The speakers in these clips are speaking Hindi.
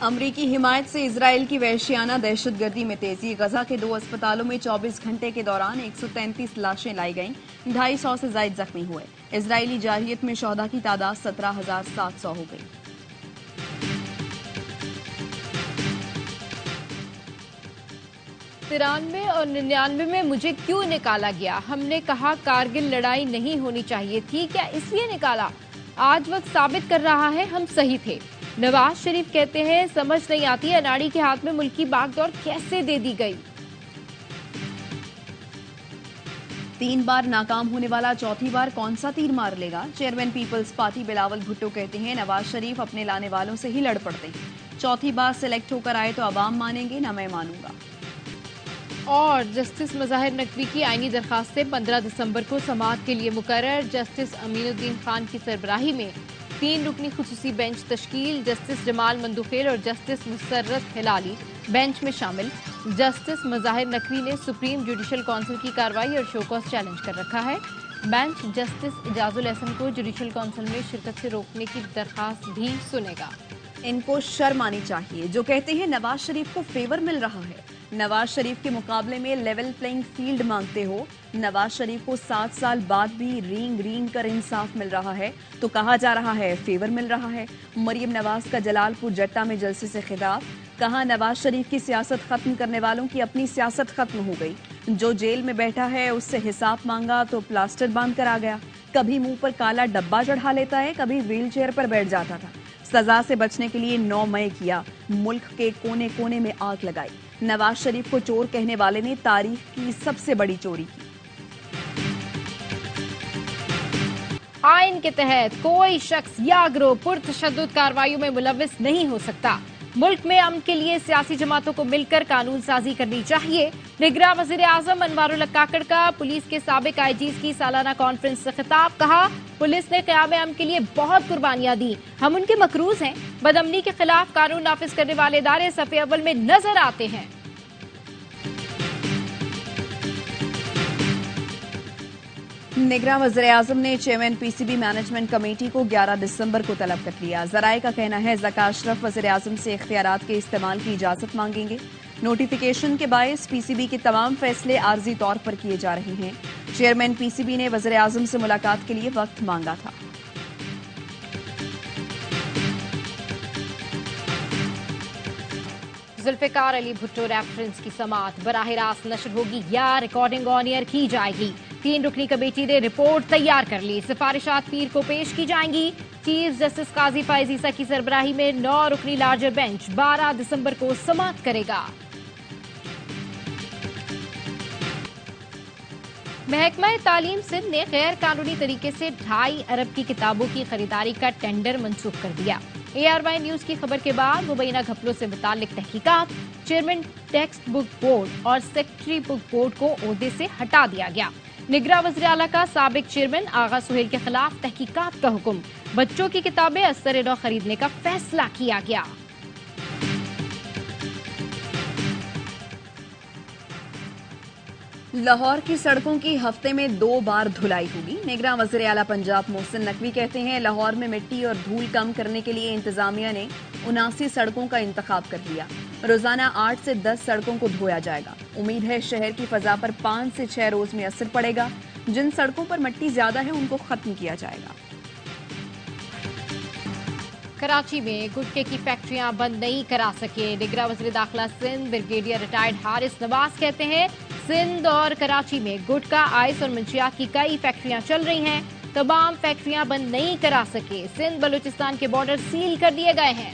अमरीकी हिमायत से इजराइल की वहशियाना दहशतगर्दी में तेजी। गजा के 2 अस्पतालों में 24 घंटे के दौरान 133 लाशें लाई गईं, 250 से ज्यादा जख्मी हुए। इजरायली जारहियत में शोहदा की तादाद 17,700 हो गई। तिरानवे और 99 में मुझे क्यों निकाला गया? हमने कहा कारगिल लड़ाई नहीं होनी चाहिए थी, क्या इसलिए निकाला? आज वक्त साबित कर रहा है हम सही थे। नवाज शरीफ कहते हैं समझ नहीं आती अनाड़ी के हाथ में मुल्क की बागडोर कैसे दे दी गई। 3 बार नाकाम होने वाला चौथी बार कौन सा तीर मार लेगा? Chairman people's party Bilawal Bhutto कहते हैं नवाज शरीफ अपने लाने वालों से ही लड़ पड़ते हैं। चौथी बार सिलेक्ट होकर आए तो अवाम मानेंगे, न मैं मानूंगा। और जस्टिस मज़ाहिर नकवी की आईनी दरखास्तें 15 दिसंबर को समाअत के लिए मुकर्रर। जस्टिस अमीनुद्दीन खान की सरबराही में 3 रुकनी खुसूसी बेंच तश्कील। जस्टिस जमाल मंदुखेल और जस्टिस मुसर्रत हिलाली बेंच में शामिल। जस्टिस मज़ाहिर नकवी ने सुप्रीम जुडिशल काउंसिल की कार्रवाई और शोकॉज चैलेंज कर रखा है। बेंच जस्टिस इजाजुल एहसन को जुडिशल काउंसिल में शिरकत से रोकने की दरखास्त भी सुनेगा। इनको शर्म आनी चाहिए जो कहते हैं नवाज शरीफ को फेवर मिल रहा है। नवाज शरीफ के मुकाबले में लेवल प्लेइंग फील्ड मांगते हो। नवाज शरीफ को 7 साल बाद भी रींग कर इंसाफ मिल रहा है तो कहा जा रहा है फेवर मिल रहा है। मरियम नवाज का जलालपुर जट्टा में जलसे से खिताब। कहा नवाज शरीफ की सियासत खत्म करने वालों की अपनी सियासत खत्म हो गई। जो जेल में बैठा है उससे हिसाब मांगा तो प्लास्टर बांध कर आ गया। कभी मुंह पर काला डब्बा चढ़ा लेता है, कभी व्हील चेयर पर बैठ जाता था। सजा से बचने के लिए 9 मई किया, मुल्क के कोने कोने में आग लगाई। नवाज शरीफ को चोर कहने वाले ने तारीख की सबसे बड़ी चोरी की। आइन के तहत कोई शख्स या गिरोह पुरतशद्दुद कार्रवाइयों में मुलव्विस नहीं हो सकता। मुल्क में अमन के लिए सियासी जमातों को मिलकर कानून साजी करनी चाहिए। निगरान वजीर आजम अनवारुल हक काकड़ का पुलिस के साबिक आईजीज की सालाना कॉन्फ्रेंस से खिताब। कहा पुलिस ने क़याम अमन के लिए बहुत कुर्बानियां दी, हम उनके मकरूज हैं। बदअमनी के खिलाफ कानून नाफिज करने वाले इदारे सफ़े अव्वल में नजर आते हैं। निगरान वज़ीर आज़म ने चेयरमैन पीसीबी मैनेजमेंट कमेटी को 11 दिसंबर को तलब कर लिया। ज़राए का कहना है ज़का अशरफ वज़ीर आज़म से इख्तियारात के इस्तेमाल की इजाजत मांगेंगे। नोटिफिकेशन के बायस पीसीबी के तमाम फैसले आर्जी तौर पर किए जा रहे हैं। चेयरमैन पीसीबी ने वज़ीर आज़म से मुलाकात के लिए वक्त मांगा था। जुल्फ़िकार अली भुट्टो रेफरेंस की समाअत बराह रास्त नशर होगी या रिकॉर्डिंग ऑन एयर की जाएगी? 3 रुकनी कमेटी ने रिपोर्ट तैयार कर ली। सिफारिशात पीर को पेश की जाएंगी। चीफ जस्टिस काजी फायज ईसा की सरबराही में 9 रुकनी लार्जर बेंच 12 दिसंबर को समाअत करेगा। महकमा तालीम सिंध ने गैर कानूनी तरीके से 2.5 अरब की किताबों की खरीदारी का टेंडर मनसूख कर दिया। ARY न्यूज की खबर के बाद मुबैना घपलों से मुताल्लिक तहकीकात। चेयरमैन टेक्स्ट बुक बोर्ड और सेक्रेटरी बुक बोर्ड को ओहदे से हटा दिया गया। निगरान वज़ीर आला का साबिक चेयरमैन आगा सुहेल के खिलाफ तहकीकात का हुक्म। बच्चों की किताबें असर-ए-नौ खरीदने का फैसला किया गया। लाहौर की सड़कों की हफ्ते में 2 बार धुलाई होगी। निगरान वज़ीर आला पंजाब मोहसिन नकवी कहते हैं लाहौर में मिट्टी और धूल कम करने के लिए इंतजामिया ने 79 सड़कों का इंतखाब कर लिया। रोजाना 8 से 10 सड़कों को धोया जाएगा। उम्मीद है शहर की फजा पर 5 से 6 रोज में असर पड़ेगा। जिन सड़कों पर मिट्टी ज्यादा है उनको खत्म किया जाएगा। कराची में गुटखे की फैक्ट्रियां बंद नहीं करा सके। निगरान वज़ीर दाखिला सिंध ब्रिगेडियर रिटायर्ड हारिस नवाज कहते हैं सिंध और कराची में गुटखा, आइस और मंशियात की कई फैक्ट्रियां चल रही हैं। तमाम फैक्ट्रियां बंद नहीं करा सके। सिंध बलूचिस्तान के बॉर्डर सील कर दिए गए हैं।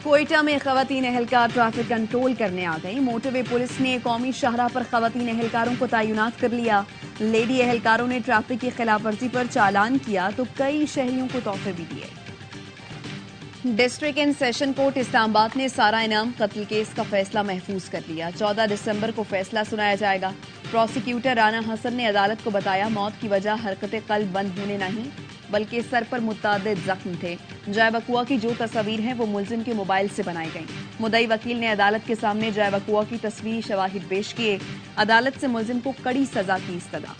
कोयटा में खवातीन एहलकार ट्रैफिक कंट्रोल करने आ गई। मोटरवे पुलिस ने कौमी शाहराह पर खवातीन एहलकारों को तैनात कर लिया। लेडी एहलकारों ने ट्रैफिक की खिलाफवर्जी पर चालान किया तो कई शहरियों को तोहफे भी दिए। District and session court Islamabad ने सारा इनाम कत्ल केस का फैसला महफूज कर लिया। 14 दिसंबर को फैसला सुनाया जाएगा। प्रोसिक्यूटर राना हसन ने अदालत को बताया मौत की वजह हरकत कल्ब बंद होने नहीं बल्कि सर पर मुतअद्दिद जख्म थे। जय वकुआ की जो तस्वीर हैं वो मुलजिम के मोबाइल से बनाई गई। मुद्दई वकील ने अदालत के सामने जय वकुआ की तस्वीरी शवाहिद पेश किए। अदालत से मुलजिम को कड़ी सजा की इस्तदा।